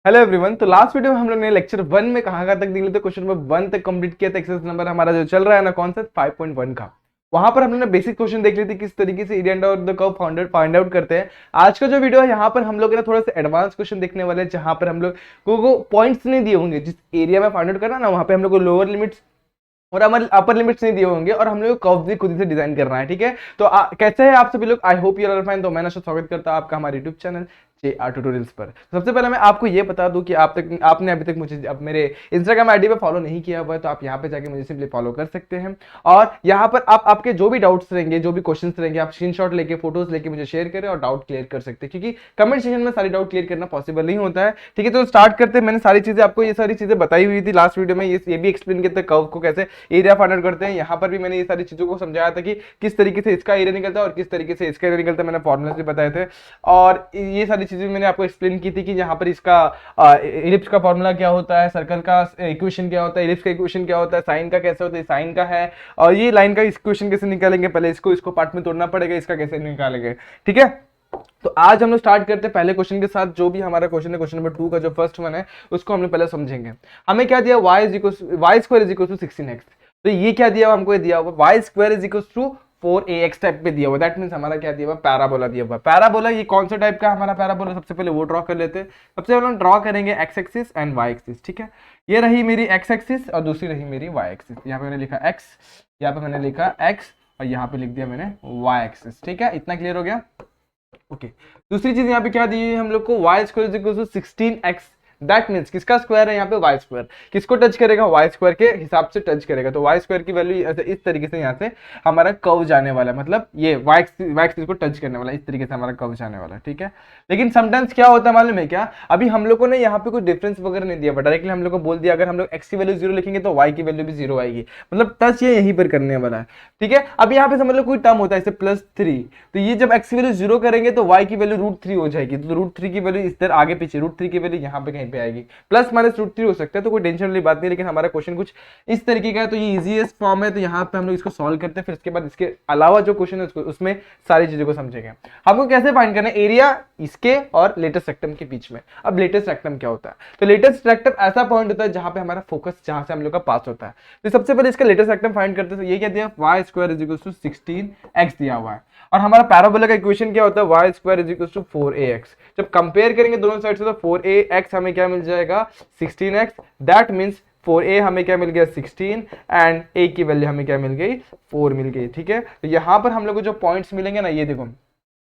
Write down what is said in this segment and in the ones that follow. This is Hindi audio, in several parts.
Hello everyone. तो लास्ट वीडियो में हम लोग ने लेक्चर 1 में कहाँ तक देख लिए थे, क्वेश्चन नंबर 1 तक कंप्लीट किया था। एक्सरसाइज नंबर हमारा जो चल रहा है ना, कौन सा 5.1 का। वहां पर हम लोग ने बेसिक क्वेश्चन देख लिए थे, किस तरीके से area under the curve find out करते हैं। आज का जो वीडियो है यहाँ पर हम लोग ना थोड़ा सा एडवांस क्वेश्चन देखने वाले हैं, जहां पर हम लोग को पॉइंट्स नहीं दिए होंगे। जिस एरिया में फाइंड आउट करना ना, वहां पे हम लोग को लोअर लिमिट्स और हमारे अपर लिमिट्स नहीं दिए होंगे, और हम लोग कर्व भी खुद ही से डिजाइन करना है। ठीक है, तो कैसे है आप सभी लोग? I hope you are fine. तो मैंने स्वागत करता हूं आपका हमारे यूट्यूब चैनल JR ट्यूटोरियल्स पर। सबसे पहले मैं आपको ये बता दूं कि आपने अभी तक मुझे अब मेरे इंस्टाग्राम आईडी पे फॉलो नहीं किया हुआ है, तो आप यहाँ पे जाके मुझे सिंपली फॉलो कर सकते हैं। और यहाँ पर आप आपके जो भी डाउट्स रहेंगे, जो भी क्वेश्चंस रहेंगे, आप स्क्रीनशॉट लेके फोटोज लेके मुझे शेयर करें और डाउट क्लियर कर सकते हैं, क्योंकि कमेंट सेक्शन में सारी डाउट क्लियर करना पॉसिबल नहीं होता है। ठीक है, तो स्टार्ट करते हैं। मैंने सारी चीजें आपको ये सारी चीजें बताई हुई थी लास्ट वीडियो में। ये भी एक्सप्लेन किया था कर्व को कैसे एरिया फाइंड आउट करते हैं। यहाँ पर भी मैंने ये सारी चीजों को समझाया था कि किस तरीके से इसका एरिया निकलता है और किस तरीके से इसका एरिया निकलता है। मैंने फॉर्मुला भी बताए थे, और ये सारी चीजें मैंने आपको एक्सप्लेन की थी कि यहाँ पर इसका इलिप्स का फॉर्मूला क्या होता है, सर्कल का इक्वेशन क्या होता है, इलिप्स का इक्वेशन क्या होता है, साइन का कैसे होता है, साइन का है, और ये लाइन का इक्वेशन कैसे निकालेंगे। पहले इसको पार्ट में तोड़ना पड़ेगा, इसका कैसे निकालेंगे। ठीक है, तो आज हम लोग स्टार्ट करते हैं पहले क्वेश्चन के साथ। जो भी हमारा क्वेश्चन है, क्वेश्चन नंबर 2 का जो फर्स्ट वन है, उसको हम लोग पहले समझेंगे। हमें क्या दिया, y square is equal to 16x। तो ये क्या दिया हुआ हमको, ये दिया हुआ y square is equal to 4ax type पे दिया हुआ। दैट मींस हमारा क्या दिया हुआ, पैराबोला दिया हुआ। पैराबोला ये कौन सा टाइप का हमारा पैराबोला, सबसे पहले वो ड्रॉ कर लेते हैं। सबसे पहले हम ड्रॉ करेंगे x axis and y axis. ठीक है, ये रही मेरी x एक्सिस और दूसरी रही मेरी y एक्सिस। यहाँ पे मैंने लिखा x, यहाँ पे मैंने लिखा x, और यहाँ पे लिख दिया मैंने y एक्सिस। ठीक है, इतना क्लियर हो गया। ओके, दूसरी चीज यहाँ पे क्या दी है हम लोग को, y square is equal to 16x। That means किसका स्क्वायर है यहाँ पे, y स्क्वायर। किसको टच करेगा, y स्क्वायर के हिसाब से टच करेगा। तो y स्क्वायर की वैल्यू इस तरीके से यहाँ से हमारा कर्व जाने वाला है, मतलब ये y एक्सिस को टच करने वाला है, इस तरीके से हमारा कर्व जाने वाला है। ठीक है, लेकिन समटाइम्स क्या होता है मालूम है क्या, अभी हम लोग को ना यहाँ पे कोई डिफरेंस वगैरह नहीं दिया, बट डायरेक्टली हम लोग को बोल दिया अगर हम लोग x की वैल्यू 0 लिखेंगे तो y की वैल्यू भी 0 आएगी, मतलब टच ये यहीं पर करने वाला है। ठीक है, अब यहाँ पे समझ लो कोई टर्म होता है जैसे +3, तो ये जब x की वैल्यू 0 करेंगे तो y की वैल्यू √3 हो जाएगी। तो √3 की वैल्यू इधर आगे पीछे, √3 की वैल्यू यहाँ पे कहीं पे आएगी, प्लस माइनस √3 हो सकता है, तो कोई टेंशन वाली बात नहीं। लेकिन हमारा क्वेश्चन कुछ इस तरीके का है, तो ये इजीएस्ट फॉर्म है, तो यहाँ पे हम लोग इसको सॉल्व करते हैं। फिर इसके बाद इसके अलावा जो क्वेश्चन है उसमें सारी चीजों को समझेंगे। हमको कैसे फाइंड करना है एरिया इसके और लेटेस्ट रेक्टम के बीच में। अब लेटेस्ट रेक्टम क्या होता है, तो लेटेस्ट रेक्टम ऐसा पॉइंट होता है जहां पे हमारा फोकस, जहां से हम लोग का पास होता है। तो सबसे पहले इसका लेटेस्ट रेक्टम फाइंड करते हैं। तो ये क्या दिया, y square is equal to 16x दिया हुआ है, और हमारा पैराबोला का इक्वेशन क्या होता है, y square is equal to 4ax। जब कंपेयर करेंगे दोनों साइड से तो 4ax हमें क्या मिल जाएगा, 16x। दैट मीन्स 4a हमें क्या मिल गया, 16, एंड a की वैल्यू हमें क्या मिल गई, 4 मिल गई। ठीक है, तो यहाँ पर हम लोग को जो पॉइंट्स मिलेंगे ना, ये देखो,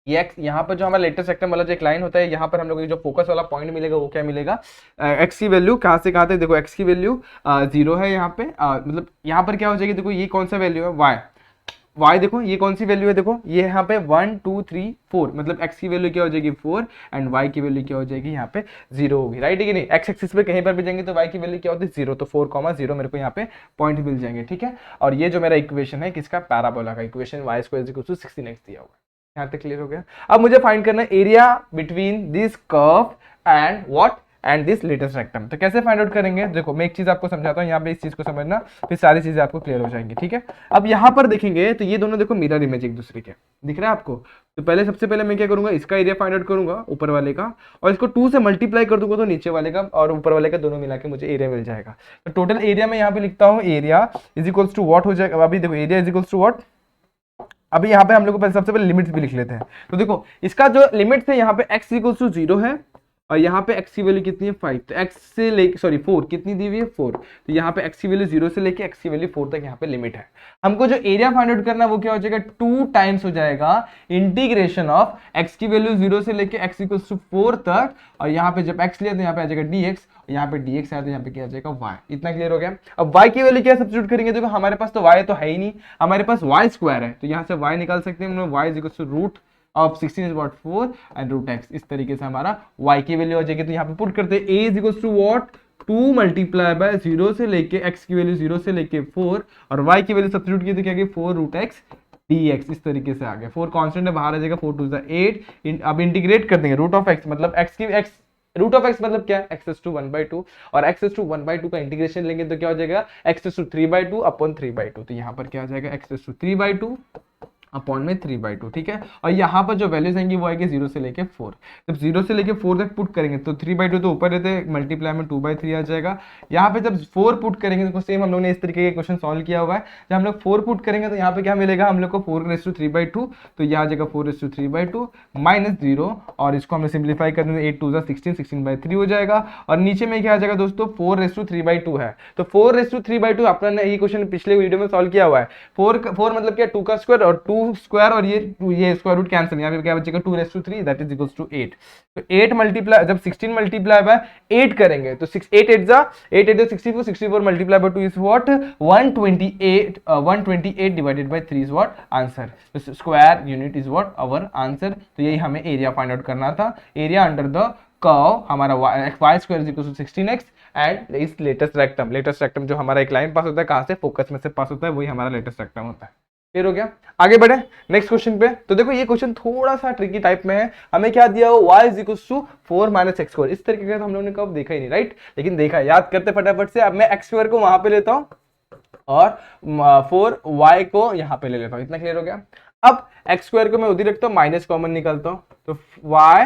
ये यहाँ पर जो हमारा लेटेस्ट रेक्टम वाला जो एक लाइन होता है, यहाँ पर हम लोग को जो फोकस वाला पॉइंट मिलेगा वो क्या मिलेगा, x की वैल्यू कहाँ से कहाँ तक, देखो x की वैल्यू 0 है यहाँ पे, मतलब यहाँ पर क्या हो जाएगी, देखो ये कौन सा वैल्यू है, y देखो ये कौन सी वैल्यू है, देखो ये यहाँ पे 1 2 3 4, मतलब x की वैल्यू क्या हो जाएगी 4, एंड y की वैल्यू क्या हो जाएगी यहाँ पे 0 होगी। राइट है कि नहीं, x एक्सिस पे कहीं पर भी जाएंगे तो y की वैल्यू क्या होती है 0, तो 4,0 मेरे को यहाँ पे पॉइंट मिल जाएंगे। ठीक है, और ये जो मेरा इक्वेशन है किसका, पैराबोला का equation, y square is equal to 16x दिया हुआ है। यहाँ तक क्लियर हो गया। अब मुझे फाइंड करना है area between this curve and what, and this latus rectum. तो कैसे फाइंड आउट करेंगे, देखो मैं एक चीज आपको समझाता हूँ, यहाँ पे इस चीज को समझना, फिर सारी चीजें आपको क्लियर हो जाएंगी। ठीक है, अब यहाँ पर देखेंगे तो ये दोनों देखो मिरर इमेज एक दूसरे के, दिख रहा है आपको। तो पहले सबसे पहले मैं क्या करूंगा, इसका एरिया फाइंड आउट करूंगा ऊपर वाले का, और इसको 2 से मल्टीप्लाई कर दूंगा तो नीचे वाले का और ऊपर वाले का दोनों मिला के मुझे एरिया मिल जाएगा। तो टोटल एरिया में यहाँ पे लिखता हूँ, area is equals to what हो जाएगा, अभी देखो area is equals to what, अभी यहाँ पे हम लोग को सबसे पहले लिमिट्स भी लिख लेते हैं। तो देखो इसका जो लिमिट है यहाँ पे x इक्वल्स टू 0 है, और यहाँ पे x की वैल्यू कितनी है 5, तो x से लेके 4 कितनी दी हुई है 4, तो यहाँ पे x की वैल्यू 0 से लेके x की वैल्यू 4 तक यहाँ पे लिमिट है। हमको जो एरिया फाइंड आउट करना है वो क्या हो जाएगा, 2 टाइम्स हो जाएगा इंटीग्रेशन ऑफ x की वैल्यू 0 से लेके x इक्वल्स टू 4 तक, और यहाँ पे जब x लिया तो यहाँ पे आ जाएगा dx, यहाँ पे dx आया तो यहाँ पे क्या आ जाएगा y। इतना क्लियर हो गया। अब y की वैल्यू क्या सब्स्टिट्यूट करेंगे, देखो हमारे पास तो y तो है ही नहीं, हमारे पास y स्क्वायर है, तो यहाँ से y निकाल सकते हैं हम लोग, y is equals to root of 16 is what 4 and root x। इस तरीके से हमारा y की वैल्यू हो जाएगी। तो यहाँ पे पुट करते हैं a is equals to what 2 multiply by 0 से लेके x की वैल्यू 0 से लेके 4, और y की वैल्यू सब्स्टिट्यूट की तो क्या 4 रूट x dx। इस तरीके से आ गया, 4 कांस्टेंट है बाहर आ जाएगा, 4 2 8। अब इंटीग्रेट कर देंगे रूट ऑफ x, मतलब x की x रूट ऑफ x मतलब क्या है, x to 1/2, और x to 1/2 का इंटीग्रेशन लेंगे तो क्या हो जाएगा x to 3/2 अपॉन 3/2। तो यहाँ पर क्या आ जाएगा x to 3/2 अपॉन में 3/2, ठीक है। और यहाँ पर जो वैल्यूज आएंगी वो आएगी 0 से लेके 4। जब 0 से लेके 4 तक पुट करेंगे तो 3/2 तो ऊपर रहते हैं, मल्टीप्लाई में 2/3 आ जाएगा। यहाँ पे जब 4 पुट करेंगे तो सेम हम लोग ने इस तरीके का क्वेश्चन सॉल्व किया हुआ है। जब हम लोग 4 पुट करेंगे तो यहाँ पे क्या मिलेगा हम लोग को 4/3/2, तो यहाँ आ जाएगा 4/3/2 माइनस 0, और इसको हमने सिंप्लीफाई कर देंगे 8 2 16, 16/3 हो जाएगा। और नीचे में क्या आ जाएगा दोस्तों 4/3/2 है, तो 4/3/2 आपने ये क्वेश्चन पिछले वीडियो में सॉल्व किया हुआ है। 4 मतलब क्या 2 का स्क्वायर और 2 स्क्वायर और ये स्क्वायर रूट कैंसिल, यहाँ पे क्या बचेगा 2/3 दैट इज इक्वल्स टू 8। तो 8 मल्टीप्लाई जब 16 मल्टीप्लाई बाय 8 करेंगे तो 6 8 8 जा 8 8 64, 64 multiply by 2 is what 128, 128 divided by 3 is what answer. तो square unit is what our answer. तो यही हमें एरिया फाइंड आउट करना था। एरिया अंडर द कर्व हमारा y square is equal to 16x and इस लेटेस्ट रेक्टम जो हमारा एक लाइन पास होता है कहां से, फोकस में से पास होता है, वही हमारा लेटेस्ट रेक्टम होता है। क्लियर हो गया। आगे बढ़े नेक्स्ट क्वेश्चन पे। तो देखो ये क्वेश्चन थोड़ा सा ट्रिकी टाइप में है। हमें क्या दिया हो y is equal to 4 minus x square. इस तरीके का तो हम लोगों ने कब देखा ही नहीं, राइट, लेकिन देखा है, याद करते फटाफट से। अब मैं एक्स स्क्वायर को वहां पे लेता हूं और 4y को यहां पे ले लेता हूं। इतना क्लियर हो गया। अब एक्स स्क्वायर को मैं उधर रखता हूं, माइनस कॉमन निकालता हूं, तो y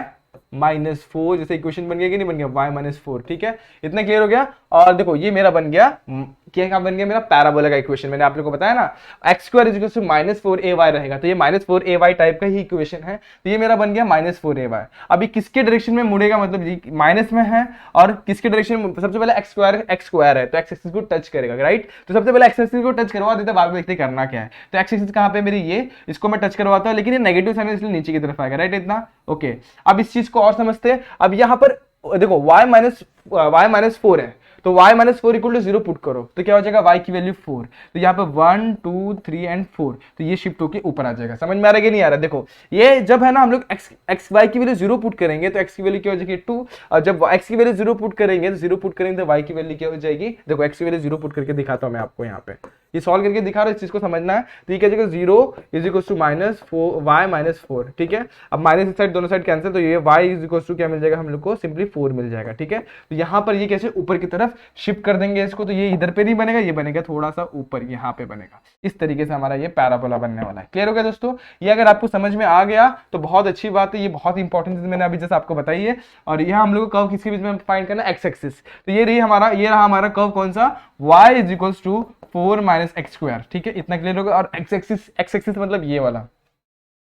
-4 जैसे इक्वेशन बन गया कि नहीं बन गया, y -4, ठीक है। इतना क्लियर हो गया। और देखो ये मेरा बन गया, क्या बन गया मेरा पैराबोला का इक्वेशन। मैंने आप लोगों को बताया ना x square is equal to -4ay रहेगा, तो ये -4ay टाइप का ही इक्वेशन है। तो ये मेरा बन गया -4ay। अभी किसके डायरेक्शन में मुड़ेगा, मतलब माइनस में है, और किसके डायरेक्शन में, सबसे पहले एक्स स्क्वायर है तो एक्स एक्सिस को टच करेगा, राइट। तो सबसे पहले एक्स एक्सिस को टच करवा देते, बाद में देखते करना क्या है। तो एक्स एक्सिस कहां पे मेरी, ये, इसको मैं टच करवाता हूं, लेकिन ये नेगेटिव साइन है इसलिए नीचे की तरफ आएगा, राइट, इतना ओके। अब इस चीज को और समझते हैं। अब यहां पर देखो y -4 है, तो y -4 इक्वल टू 0 पुट करो तो क्या हो जाएगा, y की वैल्यू 4। तो यहाँ पे 1 2 3 एंड 4, तो ये शिफ्ट होके ऊपर आ जाएगा। समझ में आ रहा है कि नहीं आ रहा है। देखो ये जब है ना हम लोग x y की वैल्यू 0 पुट करेंगे तो x की वैल्यू क्या हो जाएगी 2, और जब x की वैल्यू 0 पुट करेंगे तो 0 पुट करेंगे तो y की वैल्यू क्या हो जाएगी। देखो x की वैल्यू 0 पुट करके दिखाता हूं मैं आपको, यहाँ पे ये सॉल्व करके दिखा रहा हूं, इस चीज को समझना है। तो ये क्या जाएगा 0 इज इक्वल टू y -4, ठीक है। अब माइनस इस साइड दोनों साइड कैंसिल, तो ये y इज इक्वल टू क्या मिल जाएगा हम लोग को, सिंपली 4 मिल जाएगा, ठीक है। तो यहाँ पर ये कैसे ऊपर की तरफ शिफ्ट कर देंगे इसको, तो ये इधर पे नहीं बनेगा, ये बनेगा थोड़ा सा ऊपर, यहाँ पे बनेगा। इस तरीके से हमारा ये पैराबोला बनने वाला है। क्लियर हो गया दोस्तों। ये अगर आपको समझ में आ गया तो बहुत अच्छी बात है, ये बहुत इंपॉर्टेंट चीज मैंने अभी जैसे आपको बताई है। और यहाँ हम लोग को कर्व किसके बीच में फाइंड करना है, एक्स एक्सिस। तो ये रहा हमारा कर्व कौन सा, y is equal to 4 minus x square, ठीक है। इतना क्लियर होगा। और एक्स एक्सिस मतलब ये वाला,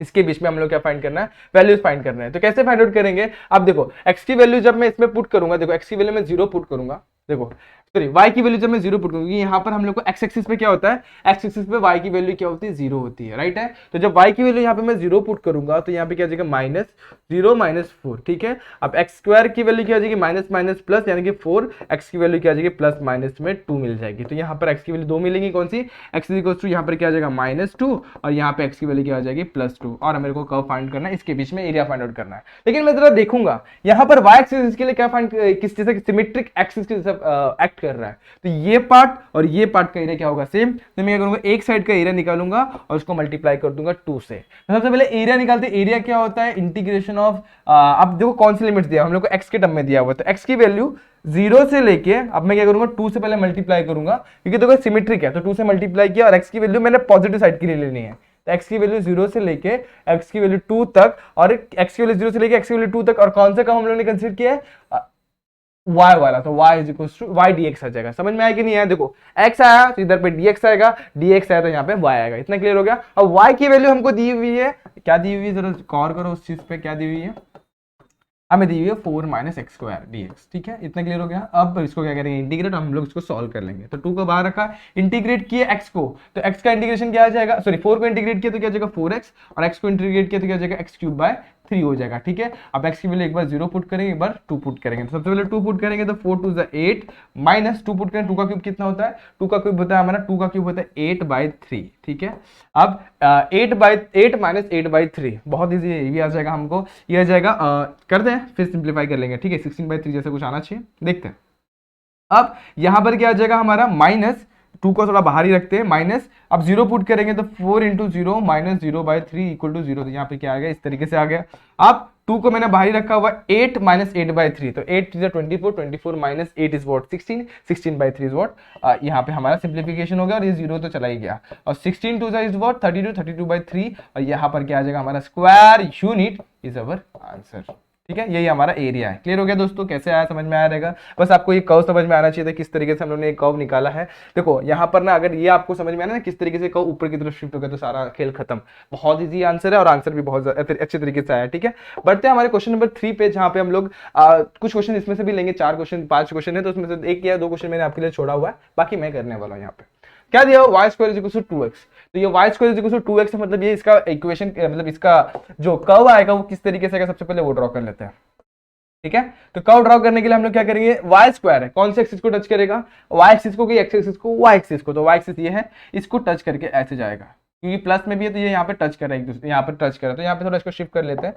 इसके बीच में हम लोग क्या फाइंड करना है, वैल्यूज फाइंड करना है। तो कैसे फाइंड आउट करेंगे, अब देखो एक्स की वैल्यू जब मैं इसमें पुट करूंगा, देखो एक्स की वैल्यू मैं 0 पुट करूंगा, देखो सॉरी y की वैल्यू जब मैं 0 पुट करूंगा, यहाँ पर हम लोग को एक्स एक्सिस पे क्या होता है, एक्स एक्सिस पे y की वैल्यू क्या होती है, 0 होती है, राइट है। तो जब y की वैल्यू यहाँ पे मैं 0 पुट करूंगा तो यहाँ पे क्या आ जाएगा -0 -4, ठीक है। अब एक्स स्क्वायर की वैल्यू क्या आ जाएगी, माइनस माइनस प्लस यानी कि 4, एक्स की वैल्यू क्या आ जाएगी प्लस माइनस में 2 मिल जाएगी। तो यहाँ पर एक्स की वैल्यू 2 मिलेंगी, कौन सी, एक्स इज इक्वल टू यहाँ पर क्या आ जाएगा -2, और यहाँ पे एक्स की वैल्यू क्या आ जाएगी +2, और मेरे को कर्व फाइंड करना है, इसके बीच में एरिया फाइंड आउट करना है। लेकिन मैं जरा देखूंगा यहाँ पर y एक्सिस के लिए क्या फाइंड, किस जैसे सिमेट्रिक एक्सिस के जैसा एक्ट कर रहा है। तो ये पार्ट और ये पार्ट का एरिया क्या होगा, सेम। तो मैं क्या करूंगा, एक साइड का एरिया निकालूंगा और उसको मल्टीप्लाई कर दूंगा 2 से। तो सबसे पहले एरिया निकालते, एरिया क्या होता है, इंटीग्रेशन ऑफ, अब देखो कौन सी लिमिट्स दिया हम लोग को, एक्स के टर्म में दिया हुआ, तो एक्स की वैल्यू 0 से लेके, अब मैं क्या करूंगा 2 से पहले मल्टीप्लाई करूंगा, क्योंकि देखो सिमेट्रिक है, तो 2 से मल्टीप्लाई किया और एक्स की वैल्यू मैंने पॉजिटिव साइड के लिए लेनी है। तो x की वैल्यू 0 से लेके x की वैल्यू 2 तक, और x की वैल्यू 0 से लेके x की वैल्यू 2 तक, और कौन सा काम हम लोगों ने कंसीडर किया है, y वाला, तो y is equal to y dx आ जाएगा। समझ में आया कि नहीं आया, देखो x आया तो इधर पे dx आएगा, dx आया तो यहाँ पे y आएगा। इतना क्लियर हो गया। अब y की वैल्यू हमको दी हुई है, क्या दी हुई है, जरा गौर करो उस चीज पे, क्या दी हुई है, हमें दी हुई है 4 माइनस एक्स स्क्वायर dx, ठीक है। इतना क्लियर हो गया। अब इसको क्या करेंगे, इंटीग्रेट, हम लोग इसको सॉल्व कर लेंगे। तो 2 को बाहर रखा, इंटीग्रेट किए x को, तो x का इंटीग्रेशन क्या आ जाएगा, सॉरी 4 को इंटीग्रेट किया तो क्या आ जाएगा 4x, और x को इंटीग्रेट किया तो क्या आ जाएगा x³/3 हो जाएगा, ठीक है। अब x की वैल्यू एक बार 0 पुट करेंगे, एक बार 2 पुट करेंगे। तो सबसे पहले 2 पुट करेंगे तो 4 2 8 माइनस 2 पुट करेंगे, 2 का क्यूब कितना होता है, 2 का क्यूब होता है हमारा, 2 का क्यूब होता है 8/3, ठीक है। अब 8 माइनस 8/3 बहुत ईजी है, ये भी आ जाएगा हमको, ये आ जाएगा, करते हैं फिर सिंप्लीफाई कर लेंगे, ठीक है। 16/3 जैसे कुछ आना चाहिए, देखते हैं। अब यहां पर क्या आ जाएगा हमारा माइनस 2 को थोड़ा बाहर ही रखते हैं, माइनस, अब 0 पुट करेंगे तो 4 इंटू 0 माइनस 0/3 इक्वल टू 0, तो यहाँ पे क्या आ गया, इस तरीके से आ गया। अब 2 को मैंने बाहर ही रखा हुआ, 8 माइनस 8/3, तो 8 is 24, 24 minus 8 is what 16, 16/3 is what, यहाँ पे हमारा सिंप्लीफिकेशन हो गया और ये 0 तो चला ही गया, और 16 2 इज वॉट 32, 32/3, और यहाँ पर क्या आ जाएगा, हमारा square unit is our answer. ठीक है, यही हमारा एरिया है। क्लियर हो गया दोस्तों, कैसे आया समझ में आया रहेगा। बस आपको ये कर्व समझ में आना चाहिए था, किस तरीके से हम लोगों ने एक कर्व निकाला है। देखो यहाँ पर ना, अगर ये आपको समझ में आना ना किस तरीके से कर्व ऊपर की तरफ शिफ्ट हो गया, तो सारा खेल खत्म। बहुत इजी आंसर है और आंसर भी बहुत अच्छे तरीके से आया। ठीक है, बढ़ते हैं हमारे क्वेश्चन नंबर 3 पे, जहाँ पे हम लोग कुछ क्वेश्चन इसमें से भी लेंगे, 4 क्वेश्चन 5 क्वेश्चन है, तो उसमें से 1 या 2 क्वेश्चन मैंने आपके लिए छोड़ा हुआ है, बाकी मैं करने वाला हूँ। यहाँ पे क्या दिया हुआ, y square is equal to 2x, तो ये y square is equal to 2x, मतलब ये इसका इक्वेशन, मतलब इसका जो कर्व आएगा वो किस तरीके से आएगा, सबसे पहले वो ड्रॉ कर लेते हैं। ठीक है, तो कर्व ड्रॉ करने के लिए हम लोग क्या करेंगे, y स्क्वायर है, कौन से एक्सिस को टच करेगा, y एक्सिस को कि x एक्सिस को, y एक्सिस को, तो y एक्सिस ये है, इसको टच करके ऐसे जाएगा, क्योंकि प्लस में भी है तो ये यहाँ पे टच कर रहा है, एक दूसरे यहाँ पर टच कर रहा है, तो यहाँ पे थोड़ा इसको शिफ्ट कर लेते हैं।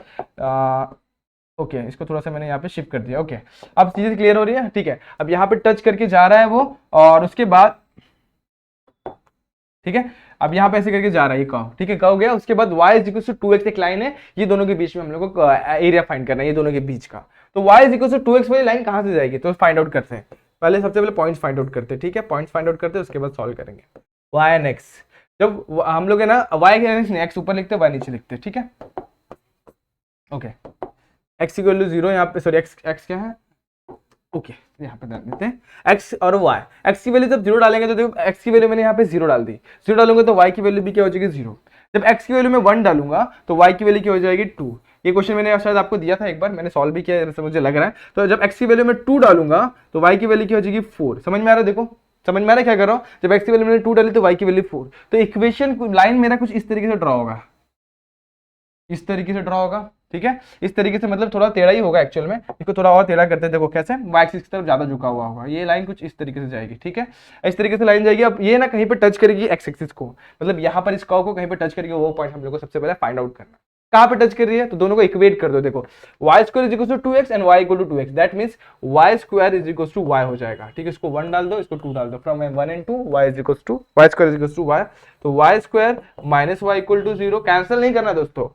ओके, इसको थोड़ा सा मैंने यहाँ पे शिफ्ट कर दिया। ओके, अब चीजें क्लियर हो रही है। ठीक है, अब यहाँ पे टच करके जा रहा है वो, और उसके बाद ठीक है, अब यहाँ पे ऐसे करके जा रहा है ये कर्व। ठीक है, कर्व गया, उसके बाद y is equal to 2x एक लाइन है, ये दोनों के बीच में हम लोग को एरिया फाइंड करना है, ये दोनों के बीच का। तो y is equal to 2x वाली लाइन कहाँ से जाएगी, तो फाइंड आउट करते हैं। पहले सबसे पहले पॉइंट्स फाइंड आउट करते हैं। ठीक है, पॉइंट्स फाइंड आउट करते हैं, उसके बाद सॉल्व करेंगे। y एंड x, जब हम लोग है ना y के x ऊपर लिखते हैं, y नीचे लिखते हैं। ठीक है, ओके, x इक्वल टू 0 यहाँ पे, सॉरी x क्या है, ओके यहाँ पे डाल देते हैं x और y। x की वैल्यू जब 0 डालेंगे तो देखो x की वैल्यू मैंने यहाँ पे 0 डाल दी, 0 डालूंगा तो y की वैल्यू भी क्या हो जाएगी 0। जब x की वैल्यू में 1 डालूंगा तो y की वैल्यू क्या हो जाएगी 2। ये क्वेश्चन मैंने शायद आपको दिया था एक बार, मैंने सॉल्व भी किया जैसे मुझे लग रहा है। तो जब x की वैल्यू में 2 डालूंगा तो y की वैल्यू क्या हो जाएगी 4। समझ में आ रहा है, देखो समझ में आ रहा है क्या कर रहा हूँ, जब x की वैल्यू मैंने 2 डाली तो y की वैल्यू 4, तो इक्वेशन लाइन मेरा कुछ इस तरीके से ड्रॉ होगा, इस तरीके से ड्रॉ होगा। ठीक है, इस तरीके से, मतलब थोड़ा टेढ़ा ही होगा एक्चुअल में, इसको थोड़ा और टेढ़ा करते हैं। देखो कैसे, y एक्सिस की तरफ ज्यादा झुका हुआ होगा, ये लाइन कुछ इस तरीके से जाएगी। ठीक है, इस तरीके से लाइन जाएगी। अब ये ना कहीं पे टच करेगी x एक्सिस को, मतलब यहाँ पर इस कर्व को कहीं पे टच करेगी, वो पॉइंट हम लोग को सबसे पहले फाइंड आउट करना है। कहाँ पे टच कर रही है, तो दोनों को इक्वेट कर दो। देखो y square is equal to 2x and y equal to 2x, that means y square is equal to y हो जाएगा। ठीक है, इसको 1 डाल दो, इसको 2 डाल दो, from 1 and 2 y is equal to y square is equal to y, तो y square minus y equal to 0, cancel नहीं करना दोस्तों,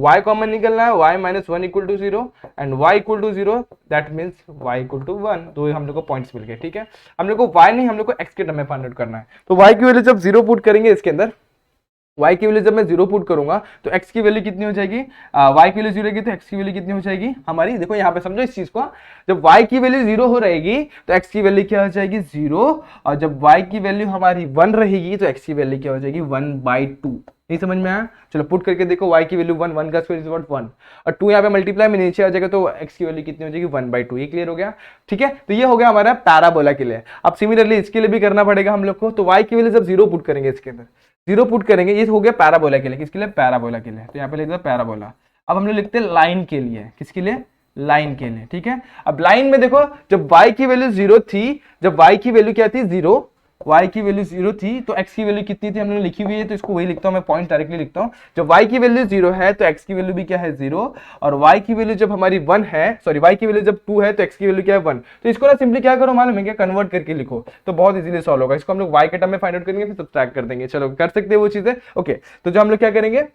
y कॉमन निकलना है, y minus 1 equal to 0 and y equal to 0, that means y equal to 1। तो हम लोग को पॉइंट्स मिल गए। ठीक है, हम लोग को y नहीं, हम लोग को x के टर्म में फाइंड आउट करना है। तो y की वैल्यू जब 0 पुट करेंगे इसके अंदर, y की वैल्यू जब मैं 0 पुट करूंगा तो x की वैल्यू कितनी हो जाएगी, y की वैल्यू 0 रहेगी तो x की वैल्यू कितनी हो जाएगी हमारी, देखो यहाँ पे समझो इस चीज को, जब y की वैल्यू 0 हो रहेगी तो x की वैल्यू क्या हो जाएगी 0, और जब y की वैल्यू हमारी 1 रहेगी तो x की वैल्यू क्या हो जाएगी 1/2। नहीं समझ में आया, चलो पुट करके देखो, y की वैल्यू 1, 1 का स्क्वायर इज व्हाट 1, और 2 यहाँ पे मल्टीप्लाई में नीचे आ जाएगा तो x की वैल्यू कितनी हो जाएगी 1/2। ये क्लियर हो गया। ठीक है, तो ये हो गया हमारा पैराबोला के लिए। अब सिमिलरली इसके लिए भी करना पड़ेगा हम लोग को, तो y की वैल्यू जब 0 पुट करेंगे इसके अंदर, 0 पुट करेंगे, ये हो गया पैराबोला के लिए। किसके लिए, पैराबोला के लिए, तो यहाँ पे लिख दो पैराबोला। अब हम लोग लिखते हैं लाइन के लिए, किसके लिए, लाइन के लिए। ठीक है, अब लाइन में देखो जब y की वैल्यू 0 थी, जब y की वैल्यू क्या थी 0, y की वैल्यू 0 थी तो x की वैल्यू कितनी थी हमने लिखी हुई है, तो इसको वही लिखता हूं मैं, पॉइंट डायरेक्टली लिखता हूं। जब y की वैल्यू 0 है तो x की वैल्यू भी क्या है 0, और y की वैल्यू जब हमारी 1 है, सॉरी y की वैल्यू जब 2 है तो x की वैल्यू क्या है 1। तो इसको ना सिंपली क्या करो मालूम है क्या, कन्वर्ट करके लिखो तो बहुत इजीली सॉल्व होगा। इसको हम लोग y के टर्म में फाइंड आउट करेंगे, फिर सब्ट्रैक्ट कर देंगे। चलो कर सकते हैं वो चीजें। ओके, तो जो हम लोग क्या करेंगे,